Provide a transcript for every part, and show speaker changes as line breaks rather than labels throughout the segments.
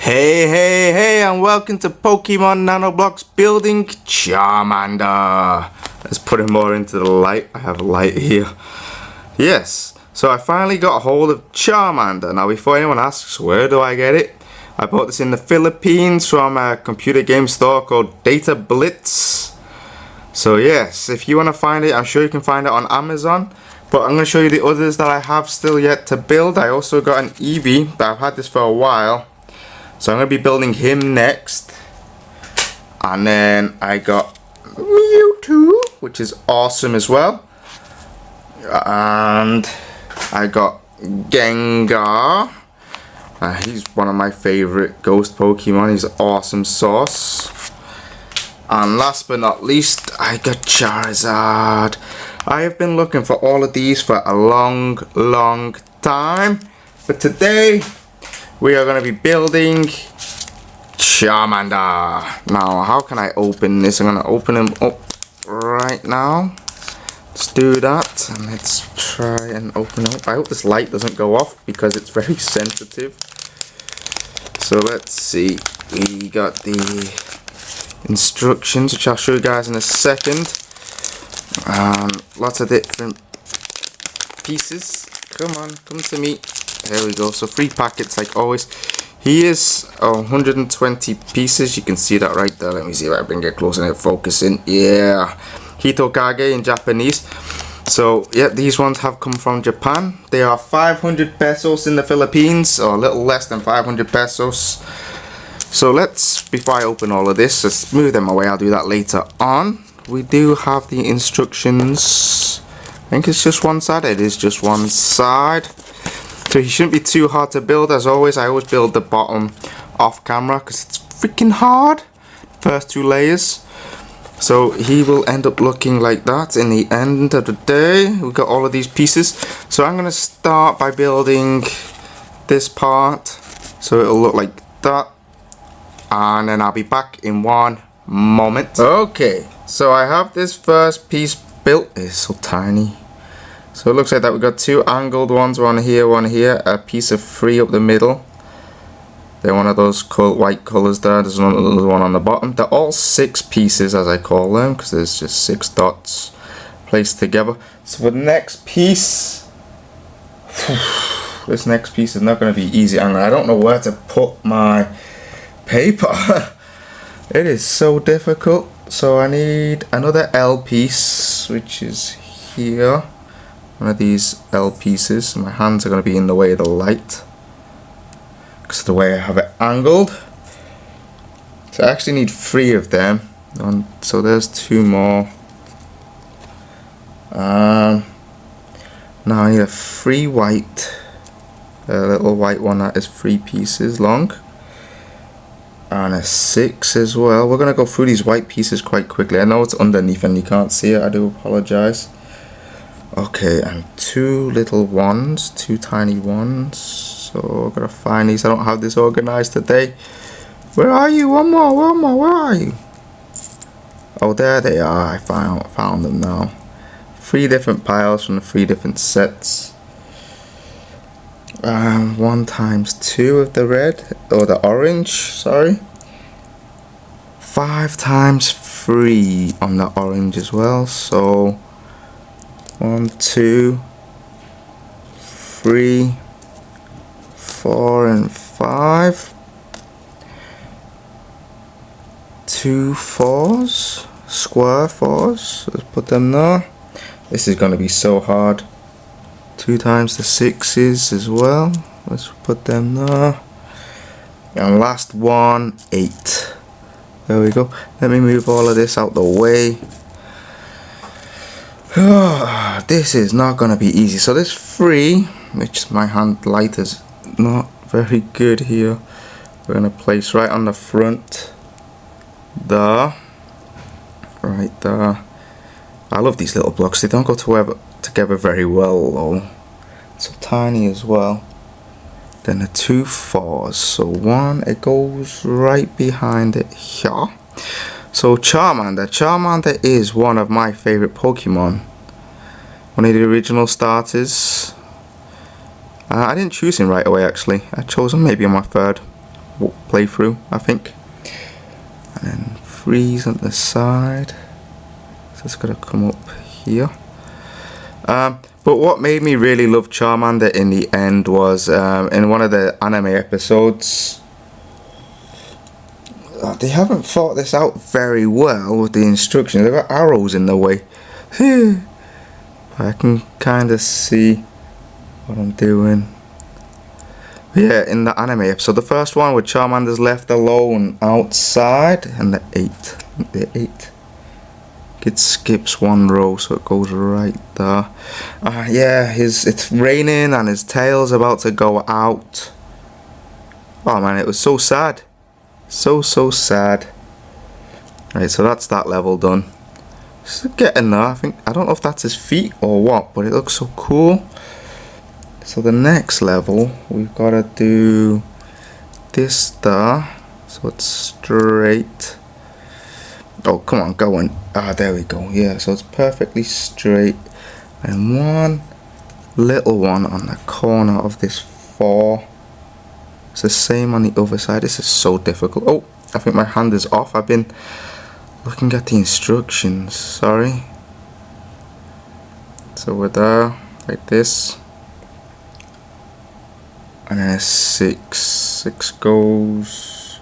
Hey, and welcome to Pokemon Nanoblocks building Charmander. Let's put him more into the light. I have light here. Yes, so I finally got a hold of Charmander. Now, before anyone asks, where do I get it? I bought this in the Philippines from a computer game store called Data Blitz. So yes, if you want to find it, I'm sure you can find it on Amazon. But I'm going to show you the others that I have still yet to build. I also got an Eevee, but I've had this for a while. So I'm going to be building him next. And then I got Mewtwo, which is awesome as well. And I got Gengar. He's one of my favorite ghost Pokemon. He's awesome sauce. And last but not least, I got Charizard. I have been looking for all of these for a long time. But today, we are going to be building Charmander. Now, how can I open this? I'm going to open him up right now. Let's do that. And let's try and open up. I hope this light doesn't go off because it's very sensitive. So let's see. We got the instructions, which I'll show you guys in a second. Lots of different pieces. Come on, come to me. There we go. So 3 packets like always. He is 120 pieces. You can see that right there. Let me see if I can get close and focusing. Yeah, Hitokage in Japanese. So yeah, these ones have come from Japan. They are 500 pesos in the Philippines, or a little less than 500 pesos. So let's, before I open all of this, let's move them away. I'll do that later on. We do have the instructions. I think it's just one side. It is just one side. So he shouldn't be too hard to build. As always, I always build the bottom off camera because it's freaking hard. First 2 layers. So he will end up looking like that in the end of the day. We've got all of these pieces. So I'm going to start by building this part. So it'll look like that. And then I'll be back in one moment. Okay, so I have this first piece built. It's so tiny. So it looks like that we've got 2 angled ones, one here, a piece of 3 up the middle. They're one of those white colors there. There's another one on the bottom. They're all 6 pieces, as I call them, because there's just 6 dots placed together. So for the next piece, this next piece is not going to be easy. I don't know where to put my paper. It is so difficult. So I need another L piece, which is here. One of these L pieces. My hands are going to be in the way of the light because of the way I have it angled. So I actually need 3 of them. So there's 2 more. Now I need a 3 white. A little white one that is 3 pieces long. And a 6 as well. We're going to go through these white pieces quite quickly. I know it's underneath and you can't see it. I do apologize. Okay, and 2 little ones, 2 tiny ones. So I've got to find these. I don't have this organized today. Where are you? One more, where are you? Oh, there they are. I found them now. 3 different piles from the 3 different sets. 1 times 2 of the red, or the orange, sorry. 5 times 3 on the orange as well. So 1, 2, 3, 4, and 5. 2 4s, square 4s. Let's put them there. This is going to be so hard. 2 times the 6s as well. Let's put them there. And last one, 8. There we go. Let me move all of this out the way. This is not going to be easy. So there's 3, which my hand light is not very good here. We're going to place right on the front. There. Right there. I love these little blocks. They don't go together very well though. So tiny as well. Then the 2 4s. So 1, it goes right behind it here. So Charmander. Charmander is one of my favorite Pokemon. One of the original starters. I didn't choose him right away actually. I chose him maybe on my 3rd playthrough, I think. And then freeze on the side. So it's gonna come up here. But what made me really love Charmander in the end was in one of the anime episodes. They haven't thought this out very well with the instructions. They've got arrows in the way. I can kind of see what I'm doing. Yeah, in the anime episode, the first one where Charmander's left alone outside, and the 8. It skips one row, so it goes right there. Yeah, it's raining and his tail's about to go out. Oh man, it was so sad. So sad. Right, so that's that level done. Just getting there. I don't know if that's his feet or what, but it looks so cool. So the next level, we've got to do this there, so it's straight. Oh, come on, go on. There we go. Yeah, so it's perfectly straight. And one little one on the corner of this 4. It's the same on the other side. This is so difficult. Oh, I think my hand is off. I've been looking at the instructions. Sorry. So we're there, like this. And then a 6. 6 goes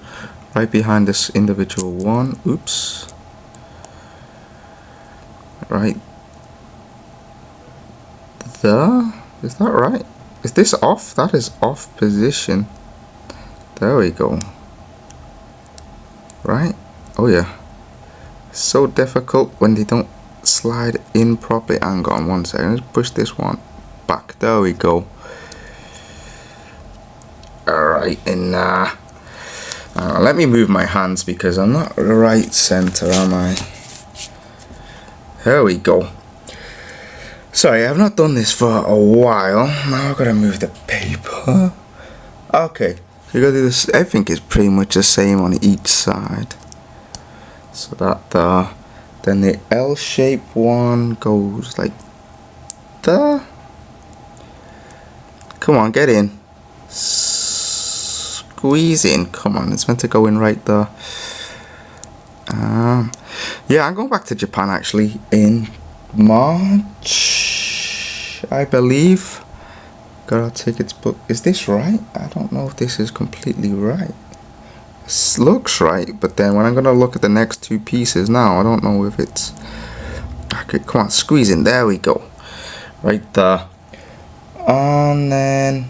right behind this individual one. Oops. Right there. Is that right? Is this off? That is off position. There we go. Right? Oh yeah. It's so difficult when they don't slide in properly. Hang on one second. Let's push this one back. There we go. Alright, and let me move my hands because I'm not right center, am I? There we go. Sorry, I've not done this for a while. Now I've got to move the paper. Okay, so you got to do this. Everything is pretty much the same on each side. So that there. Then the L-shaped one goes like there. Come on, get in. Squeeze in. Come on, it's meant to go in right there. Yeah, I'm going back to Japan actually in March, I believe. Got our tickets booked. Is this right? I don't know if this is completely right. This looks right, but then when I'm going to look at the next 2 pieces now, I don't know if it's... Okay, come on, squeeze in. There we go. Right there. And then...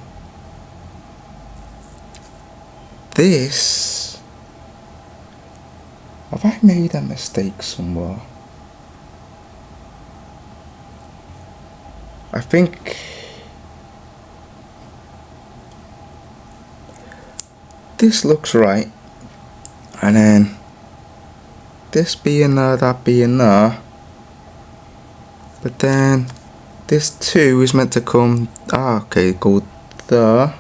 this... Have I made a mistake somewhere? I think... this looks right. And then... this being there, that being there. But then... this 2 is meant to come... okay, go there.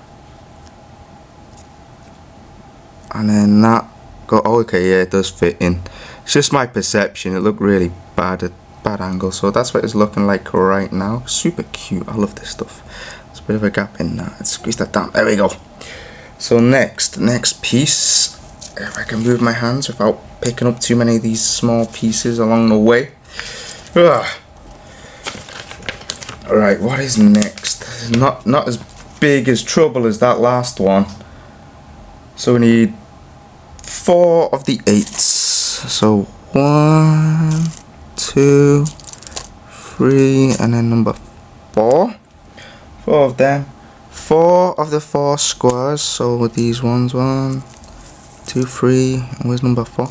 And then that... go, oh, okay, yeah, it does fit in. It's just my perception. It looked really bad at bad angle, so that's what it's looking like right now. Super cute. I love this stuff. There's a bit of a gap in that. Let's squeeze that down. There we go. So next piece. If I can move my hands without picking up too many of these small pieces along the way. Alright, what is next? Not as big as trouble as that last one. So we need 4 of the 8s. So 1, 2, 3, and then number 4. 4 of them. 4 of the 4 squares. So these ones, 1, 2, 3. And where's number 4?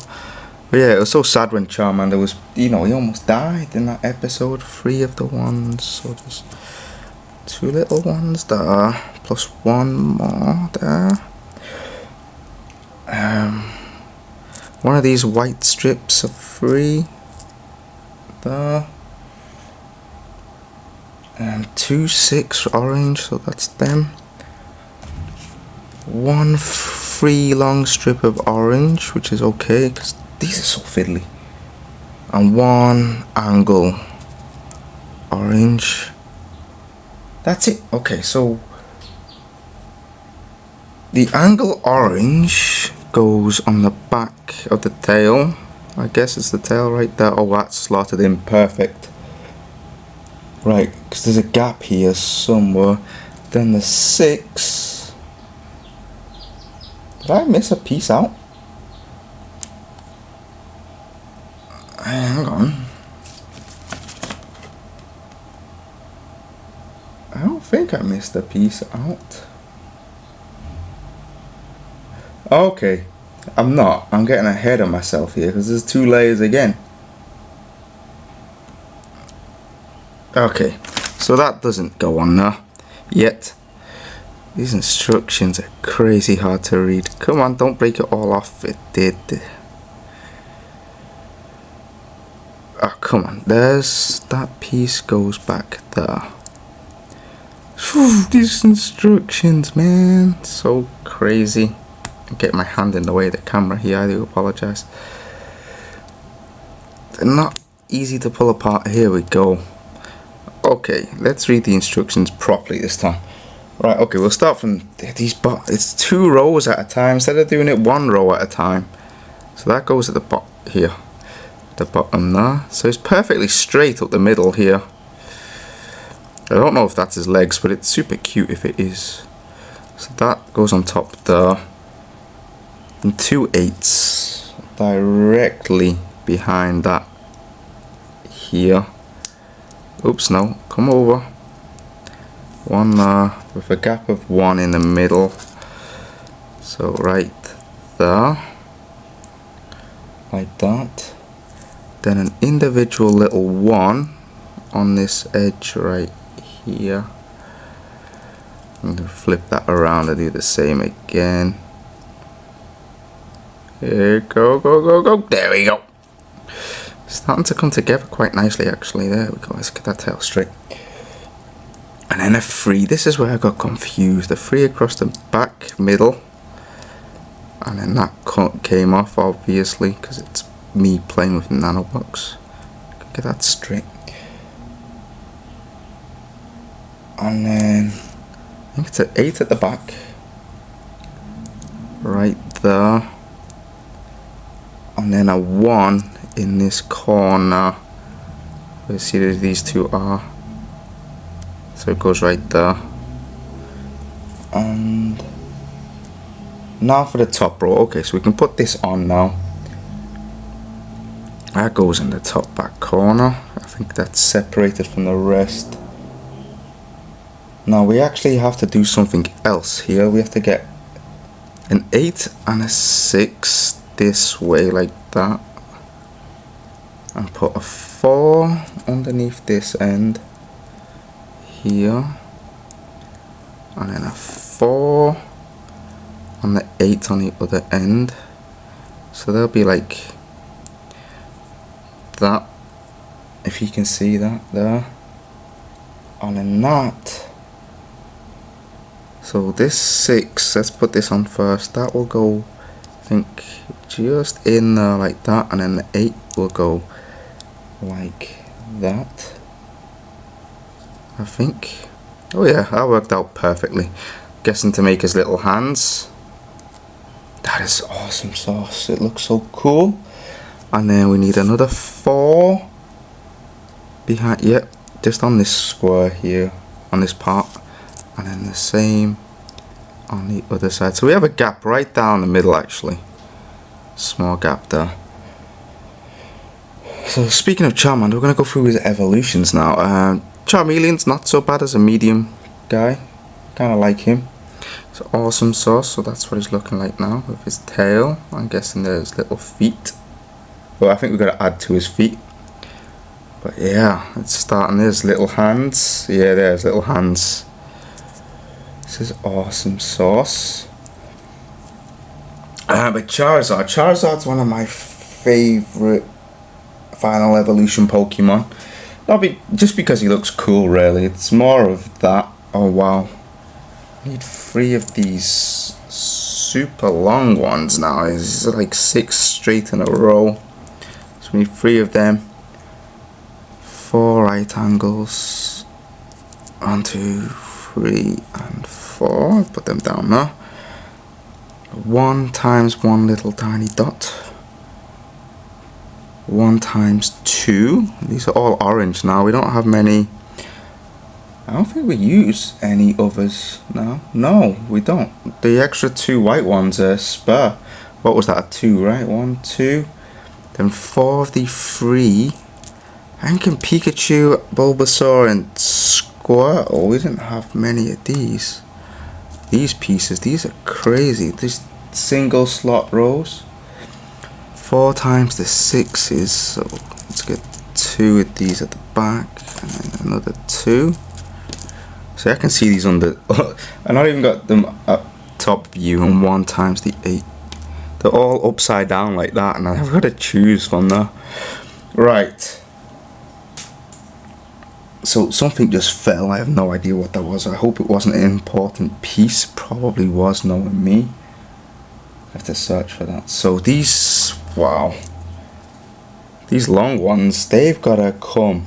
But yeah, it was so sad when Charmander was, you know, he almost died in that episode. 3 of the ones. So there's 2 little ones there, plus 1 more there. One of these white strips of 3 there, and 2 6 orange, so that's them. 1 free long strip of orange, which is okay because these are so fiddly, and 1 angle orange. That's it. Okay, so the angle orange goes on the back of the tail. I guess it's the tail right there. Oh, that's slotted in perfect. Right, because there's a gap here somewhere. Then the 6. Did I miss a piece out? Hang on. I don't think I missed a piece out. Okay, I'm not. I'm getting ahead of myself here because there's 2 layers again. Okay, so that doesn't go on there yet. These instructions are crazy hard to read. Come on, don't break it all off. It did. Oh, come on. There's that piece goes back there. Whew, these instructions, man, so crazy. I get my hand in the way of the camera here. I do apologize. They're not easy to pull apart. Here we go. Okay, let's read the instructions properly this time. Right, okay, we'll start from these it's 2 rows at a time instead of doing it 1 row at a time. So that goes at the bottom here, the bottom there. So it's perfectly straight up the middle here. I don't know if that's his legs, but it's super cute if it is. So that goes on top there. And 2 8s directly behind that here. Oops, no, come over. 1 there with a gap of 1 in the middle. So right there, like that. Then an individual little 1 on this edge right here. I'm going to flip that around and do the same again. Here, go, go, go, go. There we go. Starting to come together quite nicely actually. There we go. Let's get that tail straight. And then a 3. This is where I got confused. A 3 across the back middle. And then that came off obviously because it's me playing with Nanoblocks. Get that straight. And then I think it's an 8 at the back. Right there. And then a 1 in this corner. Let's see where these 2 are. So it goes right there. And now for the top row. Okay, so we can put this on now. That goes in the top back corner. I think that's separated from the rest. Now we actually have to do something else here. We have to get an 8 and a 6 this way like that. And put a 4 underneath this end here. And then a 4 on the 8 on the other end. So they'll be like that, if you can see that there. And then that. So this 6, let's put this on first. That will go, I think, just in there like that. And then the 8 will go like that, I think. Oh yeah, that worked out perfectly. Guessing to make his little hands. That is awesome sauce. It looks so cool. And then we need another 4 behind, yep, just on this square here, on this part. And then the same on the other side. So we have a gap right down the middle actually. Small gap there. So speaking of Charmander, we're going to go through his evolutions now. Charmeleon's not so bad as a medium guy. Kind of like him. It's awesome sauce, so that's what he's looking like now with his tail. I'm guessing there's little feet. Well, I think we've got to add to his feet. But yeah, let's start on his little hands. Yeah, there's little hands. This is awesome sauce. But Charizard's one of my favourite final evolution Pokemon. Just because he looks cool really. It's more of that. Oh wow. I need 3 of these super long ones now. It's like 6 straight in a row. So we need 3 of them. 4 right angles. 1, 2, 3 and 4. Put them down there. 1 times 1 little tiny dot. 1 times 2. These are all orange now. We don't have many. I don't think we use any others now. No, we don't. The extra 2 white ones are spare. What was that? A 2, right? 1, 2. Then 4 of the 3. And can Pikachu, Bulbasaur, and Squirtle. We didn't have many of these. These pieces, these are crazy. These single slot rows. 4 times the 6s. So let's get 2 of these at the back. And then another 2. So I can see these on the. I not even got them up top view. And 1 times the 8. They're all upside down like that, and I've got to choose from there. Right. So something just fell. I have no idea what that was. I hope it wasn't an important piece. Probably was, knowing me. I have to search for that. So these, wow. These long ones, they've got to come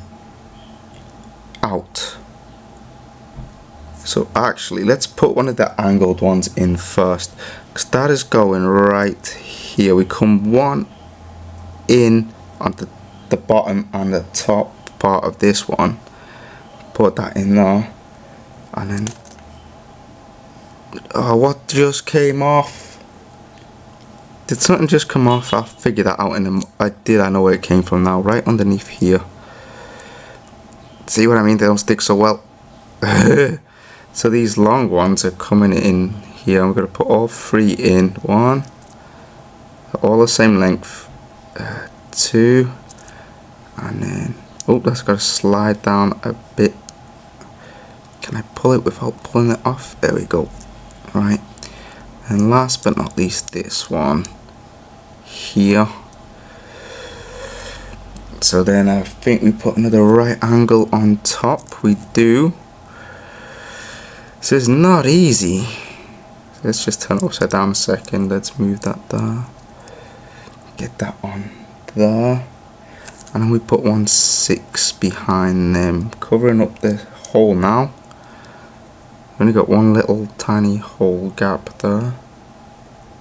out. So actually, let's put one of the angled ones in first, because that is going right here. We come one in on the bottom and the top part of this one. Put that in there, and then what just came off? Did something just come off? I'll figure that out in I know where it came from now. Right underneath here. See what I mean? They don't stick so well. So these long ones are coming in here. I'm going to put all 3 in. 1, all the same length. 2, and then that's got to slide down a bit. Can I pull it without pulling it off? There we go. Right. And last but not least, this one here. So then I think we put another right angle on top. We do. This is not easy. Let's just turn it upside down a second. Let's move that there. Get that on there. And then we put 1 6 behind them, covering up the hole now. Only got 1 little tiny hole gap there.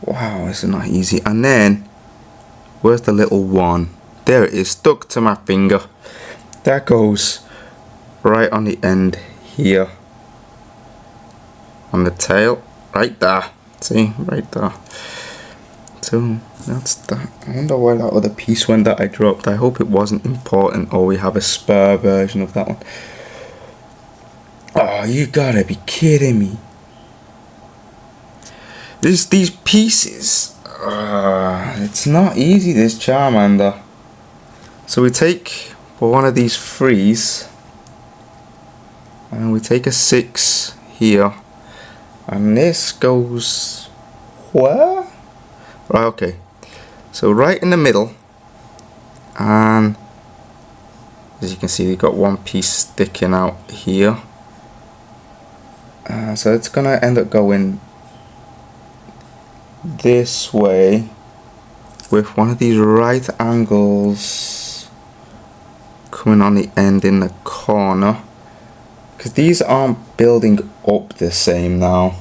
Wow, this is not easy. And then, where's the little one? There it is, stuck to my finger. That goes right on the end here. On the tail, right there. See, right there. So that's that. I wonder where that other piece went that I dropped. I hope it wasn't important, or we have a spare version of that one. Oh, you gotta be kidding me. These pieces, it's not easy, this Charmander. So we take one of these 3s, and we take a 6 here. And this goes where? Right, okay. So right in the middle, and as you can see, we've got 1 piece sticking out here. So it's gonna end up going this way with one of these right angles coming on the end in the corner. Because these aren't building up the same now.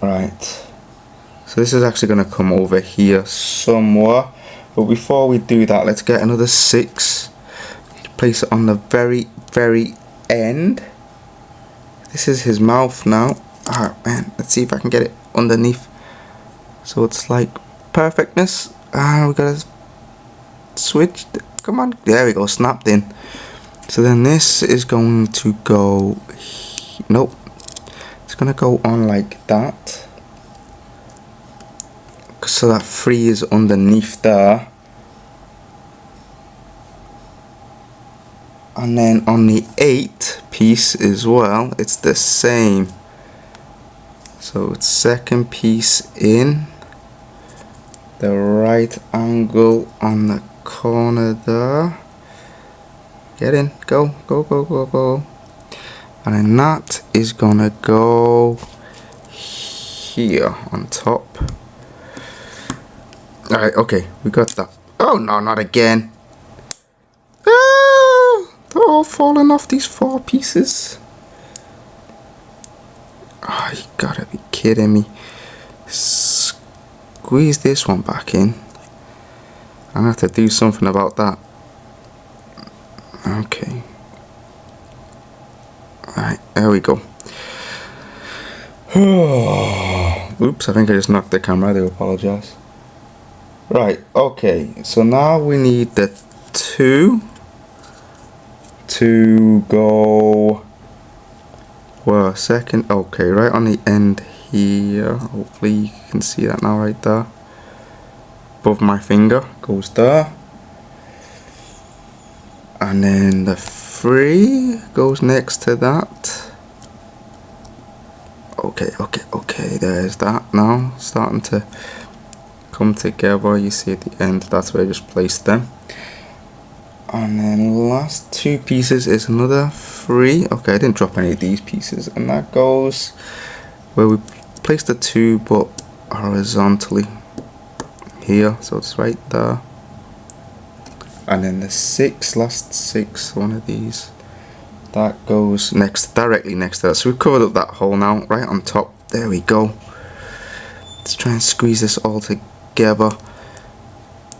Right. So this is actually going to come over here somewhere. But before we do that, let's get another 6. Place it on the very end. This is his mouth now. Ah, man. Let's see if I can get it underneath. So it's like perfectness. We got to switch. Come on. There we go. Snapped in. So then this is going to go. Nope. It's going to go on like that. So that 3 is underneath there. And then on the 8 piece as well, it's the same. So it's second piece in. The right angle on the corner there. Get in, go. And then that is gonna go here on top. Alright, okay, we got that. Oh no, not again. They're all falling off these 4 pieces. Oh, you gotta be kidding me. Squeeze this one back in. I have to do something about that. Okay. Alright, there we go. Oops, I think I just knocked the camera. I do apologize. Right, okay. So now we need the 2 to go. Well, second. Okay, right on the end here. Hopefully you can see that now, right there. Above my finger goes there. And then the 3 goes next to that. Okay, there's that now. Starting to come together. You see at the end, that's where I just placed them. And then last 2 pieces is another 3. Okay, I didn't drop any of these pieces. And that goes where we placed the 2 but horizontally here. So it's right there. And then the 6, last 6, one of these, that goes directly next to that. So we've covered up that hole now, right on top. There we go. Let's try and squeeze this all together.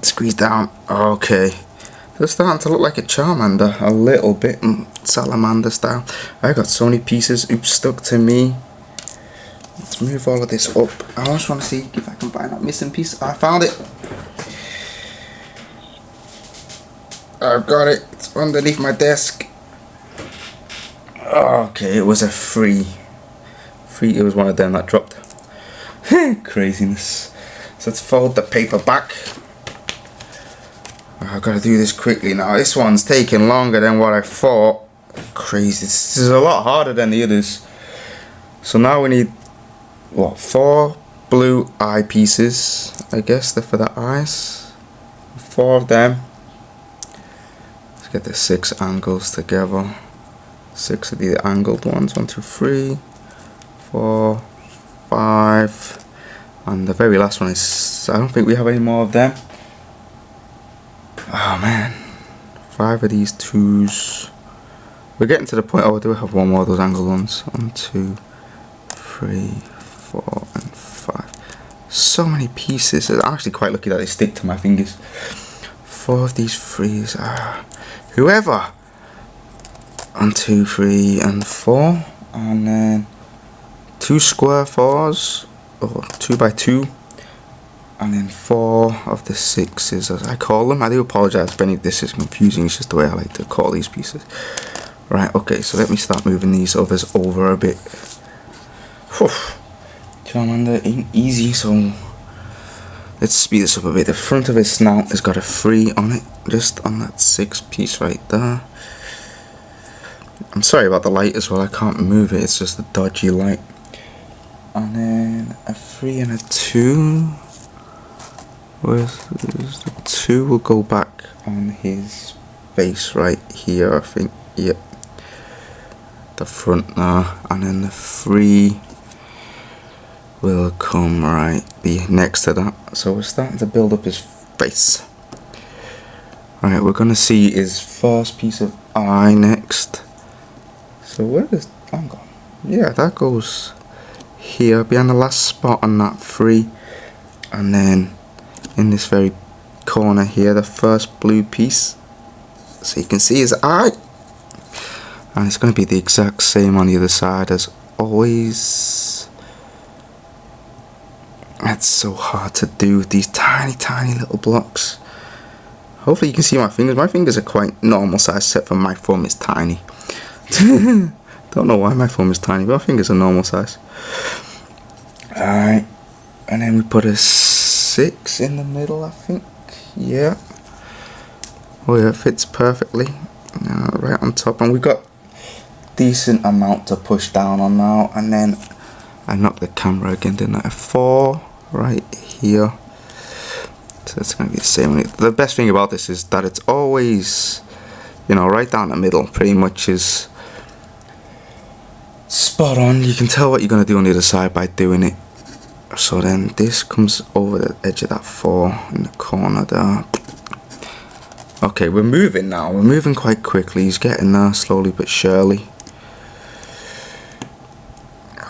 Squeeze down. Okay. So it's starting to look like a Charmander a little bit, salamander style. I got so many pieces. Oops, stuck to me. Let's move all of this up. I just want to see if I can find that missing piece. I found it. I've got it. It's underneath my desk. Okay, it was a 3. It was one of them that dropped. Craziness. So let's fold the paper back. I've got to do this quickly now. This one's taking longer than what I thought. Crazy. This is a lot harder than the others. So now we need, what, 4 blue eye pieces. I guess they're for the eyes. 4 of them. Let's get the 6 angles together. 6 of the angled ones. 1, 2, 3, 4, 5. And the very last one is, I don't think we have any more of them. Oh man, 5 of these 2s. We're getting to the point. Oh, I do have one more of those angled ones. 1, 2, 3, 4, and 5. So many pieces. I'm actually quite lucky that they stick to my fingers. 4 of these 3s. Whoever. 1, 2, 3, and 4. And then 2 square 4s. Or 2 by 2. And then 4 of the 6s, as I call them. I do apologize if any of this is confusing. It's just the way I like to call these pieces. Right, okay, so let me start moving these others over a bit. Whew. Charmander ain't easy, so let's speed this up a bit. The front of his snout has got a 3 on it, just on that 6 piece right there. I'm sorry about the light as well, I can't move it, it's just a dodgy light. And then a 3 and a 2. Where's the 2 will go back on his face right here, I think. Yep. The front there. And then the 3 will come right be next to that. So we're starting to build up his face. Alright, we're gonna see his first piece of eye next. So where does that go? Yeah, that goes here behind the last spot on that 3. And then in this very corner here, the first blue piece, so you can see his eye, and it's going to be the exact same on the other side as always. That's so hard to do with these tiny little blocks. Hopefully you can see my fingers. My fingers are quite normal size, except for my thumb is tiny. Don't know why my thumb is tiny, but my fingers are normal size. Alright, and then we put a 6 in the middle, I think. Yeah. Oh yeah, it fits perfectly. Right on top, and we got decent amount to push down on now. And then I knocked the camera again, didn't I? A 4 right here. So it's gonna be the same. The best thing about this is that it's always, you know, right down the middle. Pretty much is spot on. You can tell what you're gonna do on the other side by doing it. So then this comes over the edge of that 4 in the corner there. Okay, we're moving now. We're moving quite quickly. He's getting there slowly but surely.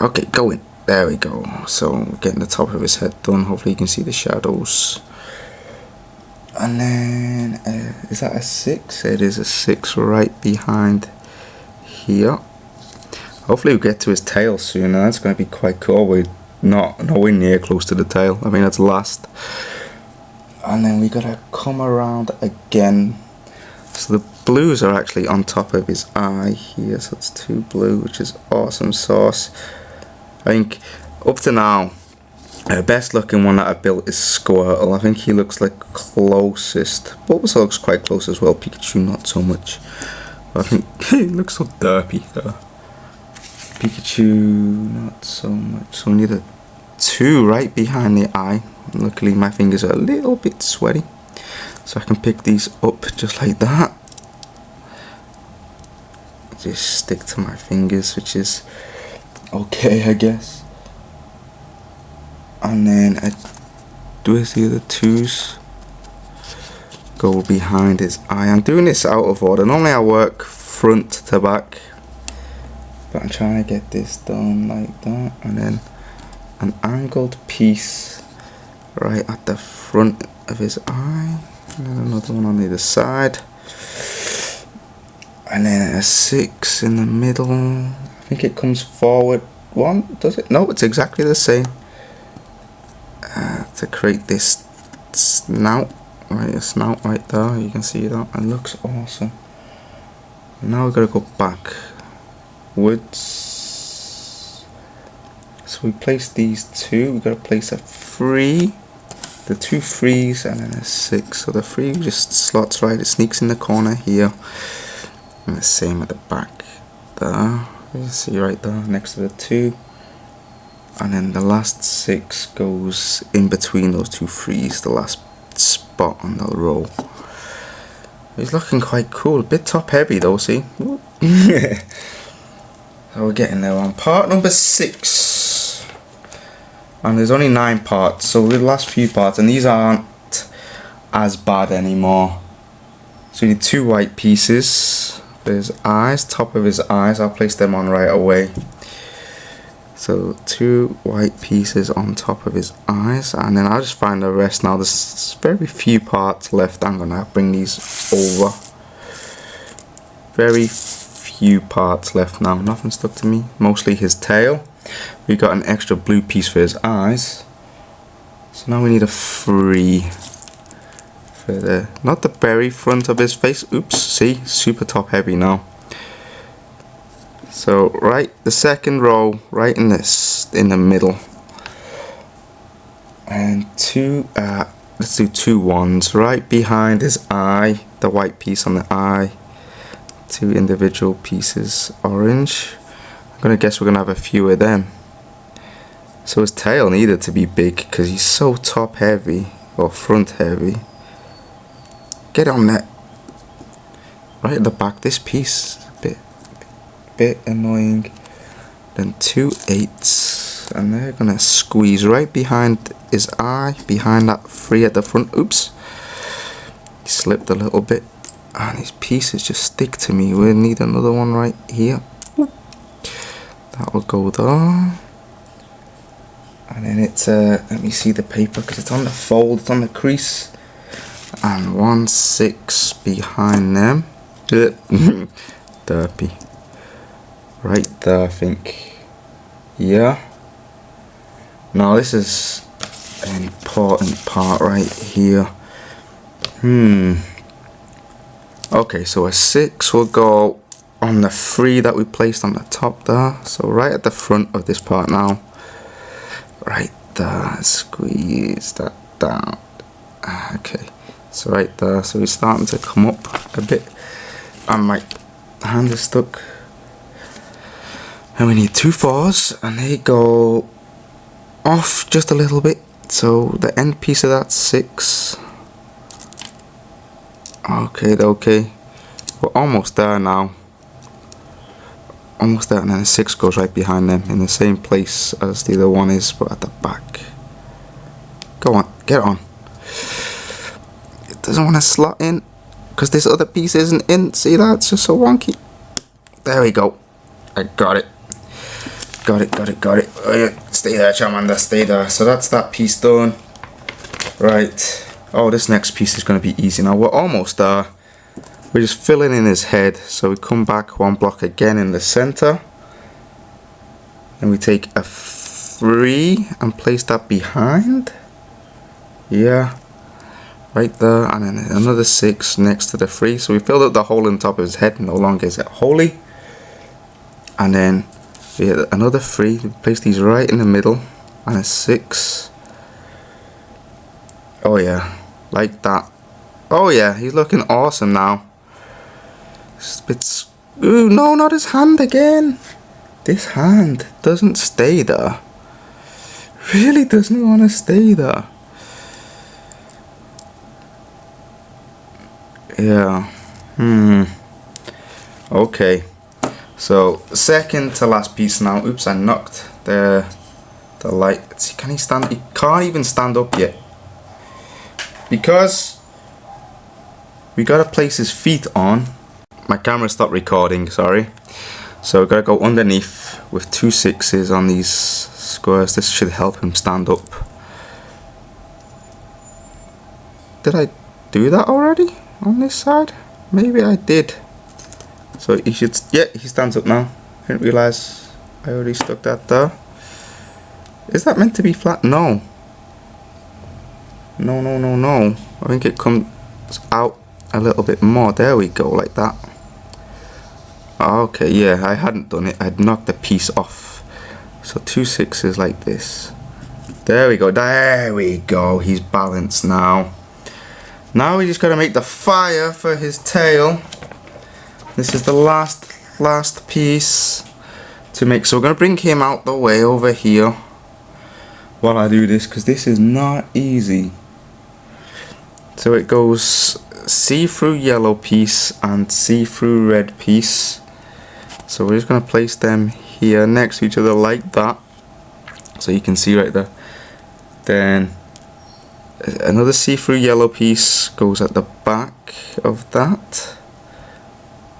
Okay, going. There we go. So getting the top of his head done. Hopefully you can see the shadows. And then is that a 6? It is a 6 right behind here. Hopefully we'll get to his tail soon, and that's going to be quite cool. We're nowhere near close to the tail. I mean, that's last. And then we gotta come around again. So the blues are actually on top of his eye here. So it's 2 blue, which is awesome sauce. I think up to now, the best looking one that I've built is Squirtle. I think he looks like closest. Bulbasaur looks quite close as well. Pikachu not so much. But I think he looks so derpy though. Pikachu not so much. So we need a 2 right behind the eye. Luckily my fingers are a little bit sweaty, so I can pick these up just like that. Just stick to my fingers, which is okay, I guess. And then I do the other 2s go behind his eye. I'm doing this out of order. Normally I work front to back, but I'm trying to get this done like that. And then an angled piece right at the front of his eye, and then another one on either side, and then a 6 in the middle. I think it comes forward 1, does it? No, it's exactly the same. To create this snout, right, a snout right there, you can see that. It looks awesome. Now we've got to go backwards. So we place these 2. We've got to place a 3, the 2 3s, and then a 6. So the 3 just slots right, it sneaks in the corner here, and the same at the back there. You see right there next to the 2, and then the last 6 goes in between those 2 3s, the last spot on the row. He's looking quite cool, a bit top heavy though, see. So we're getting there on part number 6, and there's only 9 parts, so the last few parts, and these aren't as bad anymore. So we need 2 white pieces for his eyes, top of his eyes. I'll place them on right away. So 2 white pieces on top of his eyes, and then I'll just find the rest now. There's very few parts left. I'm gonna bring these over. Very few parts left now, nothing stuck to me, mostly his tail. We got an extra blue piece for his eyes, so now we need a 3 for the, not the very front of his face. Oops, see, super top heavy now. So right, the second row, right in this, in the middle, and 2 let's do 2 1s right behind his eye, the white piece on the eye, 2 individual pieces orange. I'm gonna guess we're gonna have a few of them. So his tail needed to be big because he's so top heavy, or front heavy. Get on that. Right at the back, this piece bit annoying. Then 2 8s, and they're gonna squeeze right behind his eye, behind that 3 at the front. Oops, he slipped a little bit, and his pieces just stick to me. We'll need another one right here. That will go there, and then it's let me see the paper because it's on the fold, it's on the crease, and 1 6 behind them. Derpy. Right there, I think. Yeah. Now this is an important part right here. Okay, so a 6 will go on the 3 that we placed on the top there. So right at the front of this part now. Right there. Squeeze that down. Okay. So right there. So we're starting to come up a bit. And my hand is stuck. And we need 2 4s, and they go off just a little bit. So the end piece of that 6. Okay, okay. We're almost there now. Almost there, and then the 6 goes right behind them in the same place as the other one is, but at the back. Go on, get on. It doesn't want to slot in because this other piece isn't in. See that? It's just so wonky. There we go. I got it. Got it. Oh, yeah. Stay there, Charmander, stay there. So that's that piece done. Right. Oh, this next piece is going to be easy now. We're almost there. We're just filling in his head. So we come back one block again in the center. And we take a 3 and place that behind. Yeah. Right there. And then another 6 next to the 3. So we filled up the hole in the top of his head. No longer is it holy. And then we hit another 3. Place these right in the middle. And a 6. Oh yeah. Like that. Oh yeah. He's looking awesome now. It's, ooh, no, not his hand again. This hand doesn't stay there. Really doesn't want to stay there. Yeah. Okay. So second to last piece now. Oops, I knocked the light. See, can he stand? He can't even stand up yet. Because we gotta place his feet on. My camera stopped recording, sorry. So we've got to go underneath with 2 6s on these squares. This should help him stand up. Did I do that already on this side? Maybe I did. So he should, yeah, he stands up now. I didn't realise I already stuck that there. Is that meant to be flat? No. No. I think it comes out a little bit more. There we go, like that. Okay, yeah, I hadn't done it. I'd knocked the piece off. So 2 6s like this. There we go. He's balanced now. Now we just gotta make the fire for his tail. This is the last piece to make. So we're gonna bring him out the way over here while I do this, because this is not easy. So it goes see-through yellow piece and see-through red piece. So we're just going to place them here next to each other like that, so you can see right there. Then another see-through yellow piece goes at the back of that.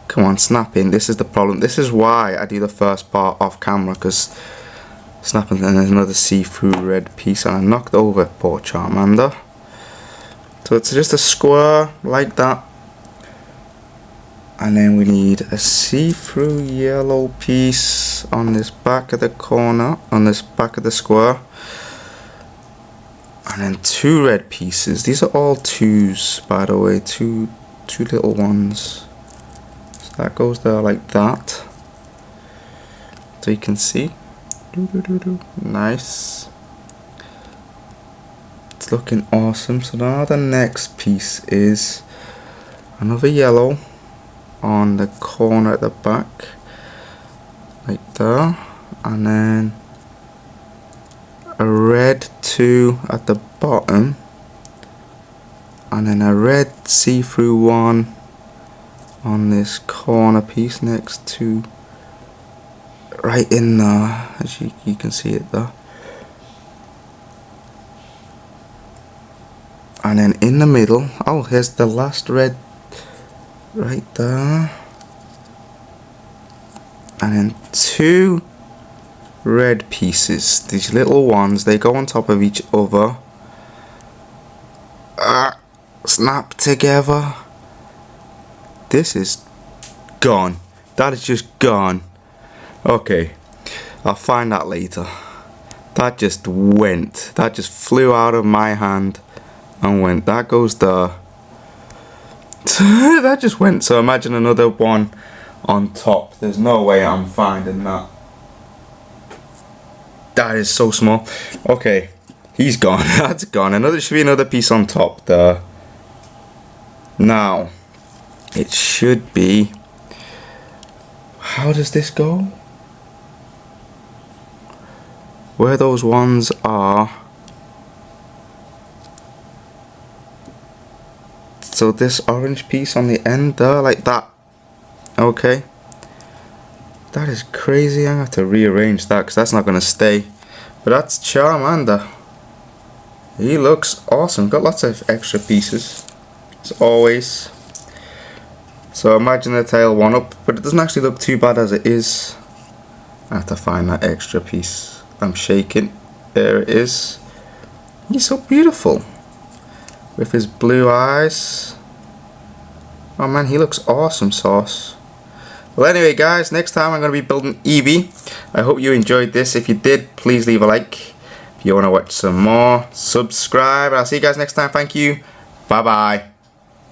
Come on, snap in. This is the problem. This is why I do the first part off camera, because snapping. And there's another see-through red piece, and I knocked over poor Charmander. So it's just a square like that. And then we need a see-through yellow piece on this back of the corner, on this back of the square. And then 2 red pieces. These are all 2s, by the way, two little ones. So that goes there like that. So you can see. Nice. It's looking awesome. So now the next piece is another yellow on the corner at the back, like there, and then a red 2 at the bottom, and then a red see-through one on this corner piece next to, right in there, as you can see it there. And then in the middle, oh, here's the last red right there. And then 2 red pieces, these little ones, they go on top of each other. Snap together. This is gone. That is just gone. Okay, I'll find that later. That just went. That just flew out of my hand and went. That goes there. That just went. So imagine another one on top. There's no way I'm finding that. That is so small. Okay, he's gone. That's gone. There should be another piece on top there. Now it should be, how does this go? Where those ones are. So this orange piece on the end there, like that. Okay. That is crazy. I'm going to have to rearrange that because that's not going to stay. But that's Charmander. He looks awesome. Got lots of extra pieces, as always. So imagine the tail one up, but it doesn't actually look too bad as it is. I have to find that extra piece. I'm shaking. There it is. He's so beautiful with his blue eyes. Oh man, he looks awesome, sauce. Well, anyway guys, next time I'm going to be building Eevee. I hope you enjoyed this. If you did, please leave a like. If you want to watch some more, subscribe. I'll see you guys next time. Thank you. Bye bye.